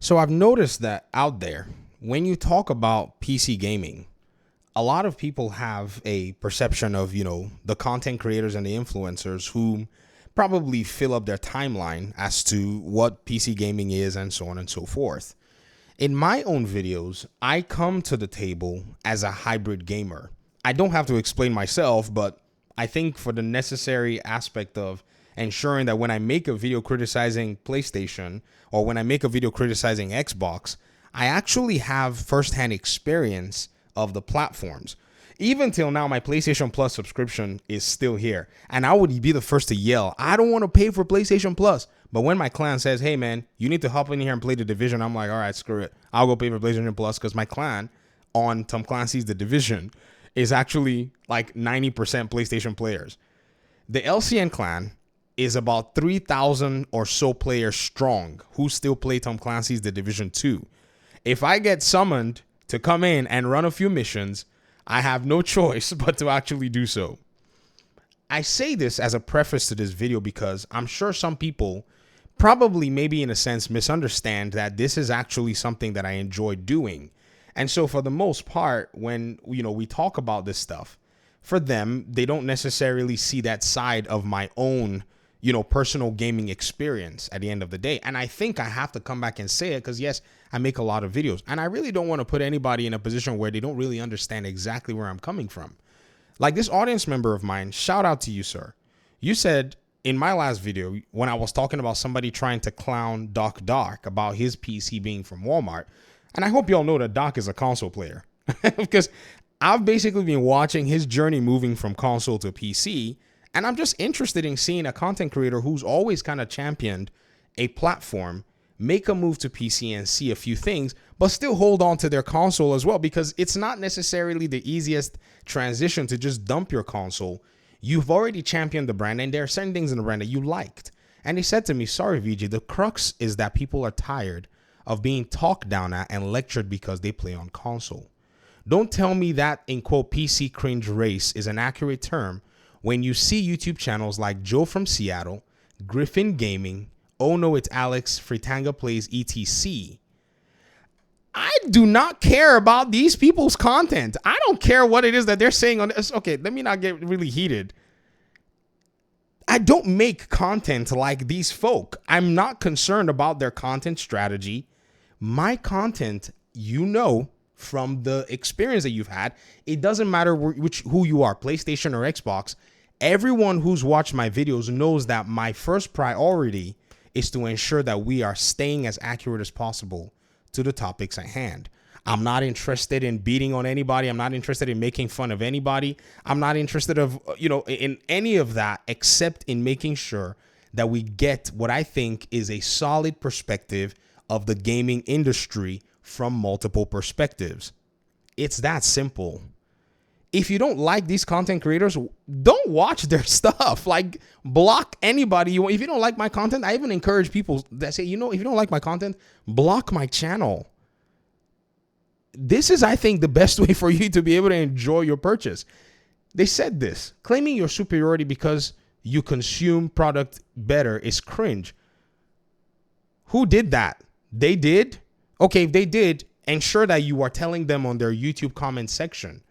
So I've noticed that out there, when you talk about PC gaming, a lot of people have a perception of, the content creators and the influencers who probably fill up their timeline as to what PC gaming is and so on and so forth. In my own videos, I come to the table as a hybrid gamer. I don't have to explain myself, but I think for the necessary aspect of ensuring that when I make a video criticizing PlayStation or when I make a video criticizing Xbox, I actually have firsthand experience of the platforms. Even till now, my PlayStation Plus subscription is still here. And I would be the first to yell, I don't want to pay for PlayStation Plus. But when my clan says, hey, man, you need to hop in here and play The Division, I'm like, all right, screw it. I'll go pay for PlayStation Plus because my clan on Tom Clancy's The Division is actually like 90% PlayStation players. The LCN clan is about 3,000 or so players strong who still play Tom Clancy's The Division 2. If I get summoned to come in and run a few missions, I have no choice but to actually do so. I say this as a preface to this video because I'm sure some people probably maybe in a sense misunderstand that this is actually something that I enjoy doing. And so for the most part, when we talk about this stuff, for them, they don't necessarily see that side of my own personal gaming experience at the end of the day. And I think I have to come back and say it because, yes, I make a lot of videos and I really don't want to put anybody in a position where they don't really understand exactly where I'm coming from. Like this audience member of mine, shout out to you, sir. You said in my last video, when I was talking about somebody trying to clown Doc Dark about his PC being from Walmart, and I hope y'all know that Doc is a console player because I've basically been watching his journey moving from console to PC. And I'm just interested in seeing a content creator who's always kind of championed a platform make a move to PC and see a few things, but still hold on to their console as well, because it's not necessarily the easiest transition to just dump your console. You've already championed the brand and there are certain things in the brand that you liked. And he said to me, sorry, VJ, the crux is that people are tired of being talked down at and lectured because they play on console. Don't tell me that, in quote, PC cringe race is an accurate term when you see YouTube channels like Joe from Seattle, Griffin Gaming, Oh No It's Alex, Fritanga Plays, etc. I do not care about these people's content. I don't care what it is that they're saying on this. Okay, let me not get really heated. I don't make content like these folk. I'm not concerned about their content strategy. My content, from the experience that you've had, it doesn't matter who you are, PlayStation or Xbox. Everyone who's watched my videos knows that my first priority is to ensure that we are staying as accurate as possible to the topics at hand. I'm not interested in beating on anybody. I'm not interested in making fun of anybody. I'm not interested in any of that, except in making sure that we get what I think is a solid perspective of the gaming industry from multiple perspectives. It's that simple. If you don't like these content creators, don't watch their stuff. Like, block anybody you want. If you don't like my content, I even encourage people that say, if you don't like my content, block my channel. This is, I think, the best way for you to be able to enjoy your purchase. They said this, claiming your superiority because you consume product better is cringe. Who did that? They did? Okay, if they did, ensure that you are telling them on their YouTube comment section.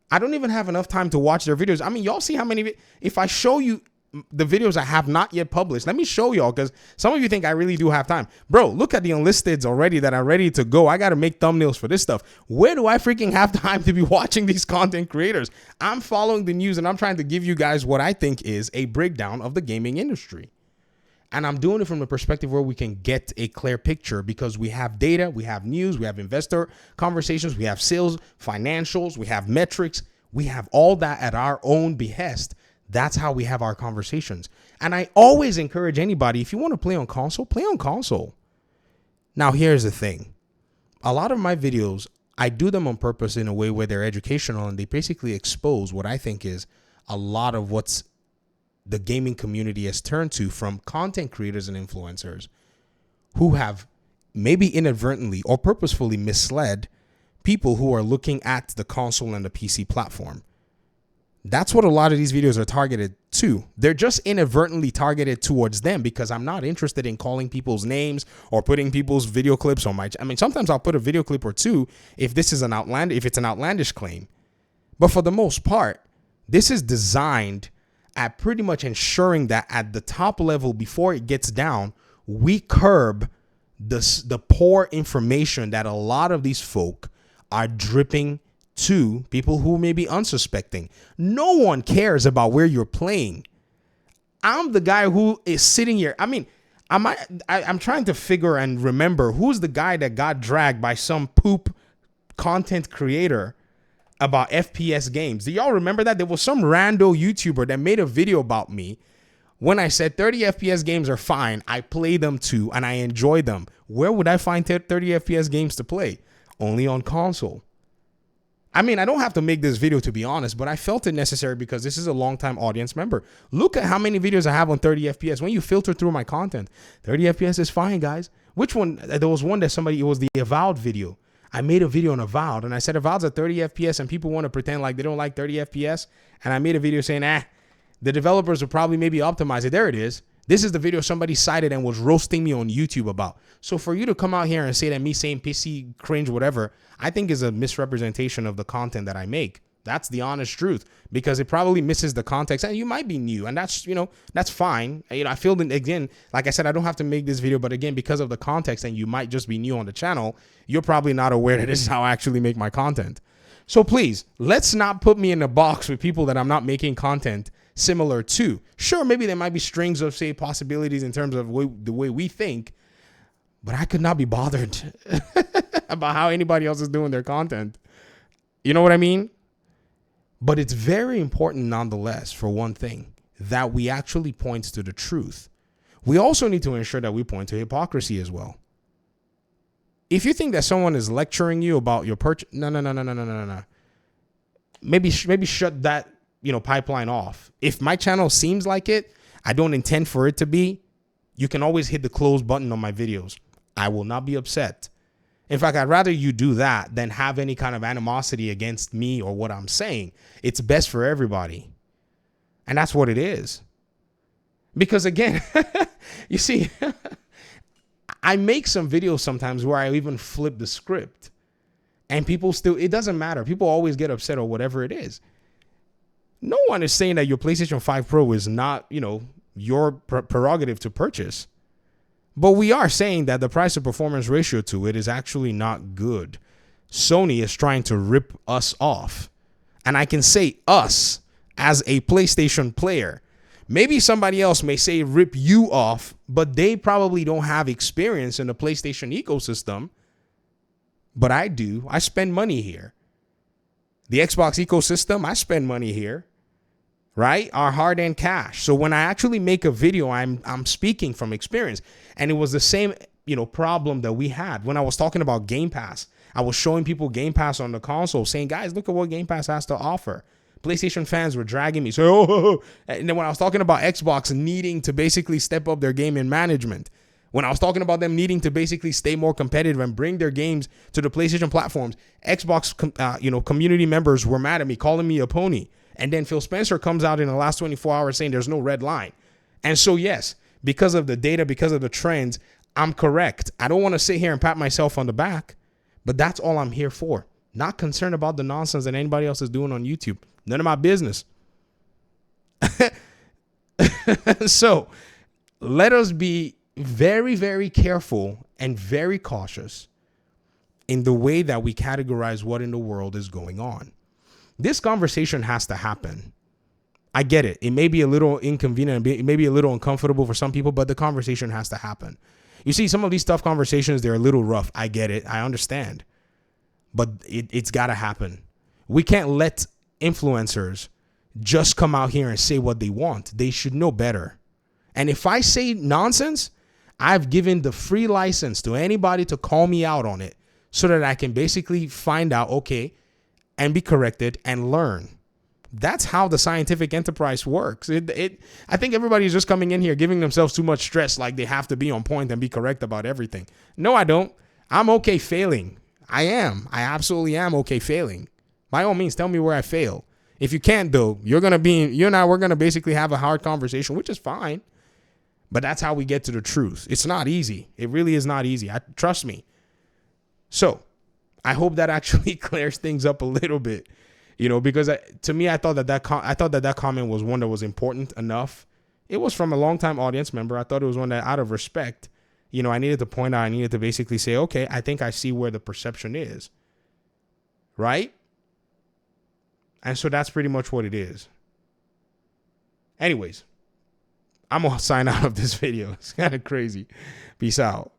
I don't even have enough time to watch their videos. I mean, y'all see how many, if I show you the videos I have not yet published, let me show y'all, because some of you think I really do have time. Bro, look at the unlisteds already that are ready to go. I got to make thumbnails for this stuff. Where do I freaking have time to be watching these content creators? I'm following the news and I'm trying to give you guys what I think is a breakdown of the gaming industry. And I'm doing it from the perspective where we can get a clear picture because we have data, we have news, we have investor conversations, we have sales, financials, we have metrics. We have all that at our own behest. That's how we have our conversations. And I always encourage anybody, if you want to play on console, play on console. Now, here's the thing. A lot of my videos, I do them on purpose in a way where they're educational and they basically expose what I think is a lot of what's the gaming community has turned to from content creators and influencers who have maybe inadvertently or purposefully misled people who are looking at the console and the PC platform. That's what a lot of these videos are targeted to. They're just inadvertently targeted towards them because I'm not interested in calling people's names or putting people's video clips on my. I mean, sometimes I'll put a video clip or two if this is if it's an outlandish claim. But for the most part, this is designed at pretty much ensuring that at the top level, before it gets down, we curb the poor information that a lot of these folk are dripping to people who may be unsuspecting. No one cares about where you're playing. I'm the guy who is sitting here. I mean, I'm trying to figure and remember who's the guy that got dragged by some poop content creator about FPS games. Do y'all remember that? There was some rando YouTuber that made a video about me when I said 30 FPS games are fine. I play them too and I enjoy them. Where would I find 30 FPS games to play? Only on console. I mean, I don't have to make this video to be honest, but I felt it necessary because this is a long-time audience member. Look at how many videos I have on 30 FPS. When you filter through my content, 30 FPS is fine, guys. Which one? There was one that it was the Avowed video. I made a video on Avowed and I said Avowed's at 30 FPS and people want to pretend like they don't like 30 FPS. And I made a video saying, the developers will probably maybe optimize it. There it is. This is the video somebody cited and was roasting me on YouTube about. So for you to come out here and say that me saying PC, cringe, whatever, I think is a misrepresentation of the content that I make. That's the honest truth, because it probably misses the context and you might be new and that's, that's fine. I feel that, again, like I said, I don't have to make this video, but again, because of the context and you might just be new on the channel, you're probably not aware that this is how I actually make my content. So please, let's not put me in a box with people that I'm not making content similar to. Sure, maybe there might be strings of, say, possibilities in terms of the way we think, but I could not be bothered about how anybody else is doing their content. You know what I mean? But it's very important nonetheless, for one thing, that we actually point to the truth. We also need to ensure that we point to hypocrisy as well. If you think that someone is lecturing you about your purchase, no. Maybe shut that, pipeline off. If my channel seems like it, I don't intend for it to be, you can always hit the close button on my videos. I will not be upset. In fact, I'd rather you do that than have any kind of animosity against me or what I'm saying. It's best for everybody. And that's what it is. Because again, you see, I make some videos sometimes where I even flip the script and people still, it doesn't matter. People always get upset or whatever it is. No one is saying that your PlayStation 5 Pro is not, your prerogative to purchase. But we are saying that the price to performance ratio to it is actually not good. Sony is trying to rip us off. And I can say us as a PlayStation player. Maybe somebody else may say rip you off, but they probably don't have experience in the PlayStation ecosystem. But I do. I spend money here. The Xbox ecosystem, I spend money here. Right? Our hard-earned cash. So when I actually make a video, I'm speaking from experience. And it was the same, problem that we had when I was talking about Game Pass. I was showing people Game Pass on the console, saying, guys, look at what Game Pass has to offer. PlayStation fans were dragging me. So, and then when I was talking about Xbox needing to basically step up their game in management, when I was talking about them needing to basically stay more competitive and bring their games to the PlayStation platforms, Xbox, community members were mad at me, calling me a pony. And then Phil Spencer comes out in the last 24 hours saying there's no red line. And so, yes, because of the data, because of the trends, I'm correct. I don't want to sit here and pat myself on the back, but that's all I'm here for. Not concerned about the nonsense that anybody else is doing on YouTube. None of my business. So let us be very, very careful and very cautious in the way that we categorize what in the world is going on. This conversation has to happen. I get it. It may be a little inconvenient. It may be a little uncomfortable for some people, but the conversation has to happen. You see, some of these tough conversations, they're a little rough. I get it. I understand. But it's got to happen. We can't let influencers just come out here and say what they want. They should know better. And if I say nonsense, I've given the free license to anybody to call me out on it so that I can basically find out, okay, and be corrected and learn. That's how the scientific enterprise works. I think everybody's just coming in here giving themselves too much stress, like they have to be on point and be correct about everything. No, I don't. I'm okay failing. I am. I absolutely am okay failing. By all means, tell me where I fail. If you can't, though, you and I, we're going to basically have a hard conversation, which is fine. But that's how we get to the truth. It's not easy. It really is not easy. Trust me. So I hope that actually clears things up a little bit, because to me, I thought that comment was one that was important enough. It was from a longtime audience member. I thought it was one that, out of respect, I needed to point out. I needed to basically say, okay, I think I see where the perception is. Right? And so that's pretty much what it is. Anyways, I'm going to sign out of this video. It's kind of crazy. Peace out.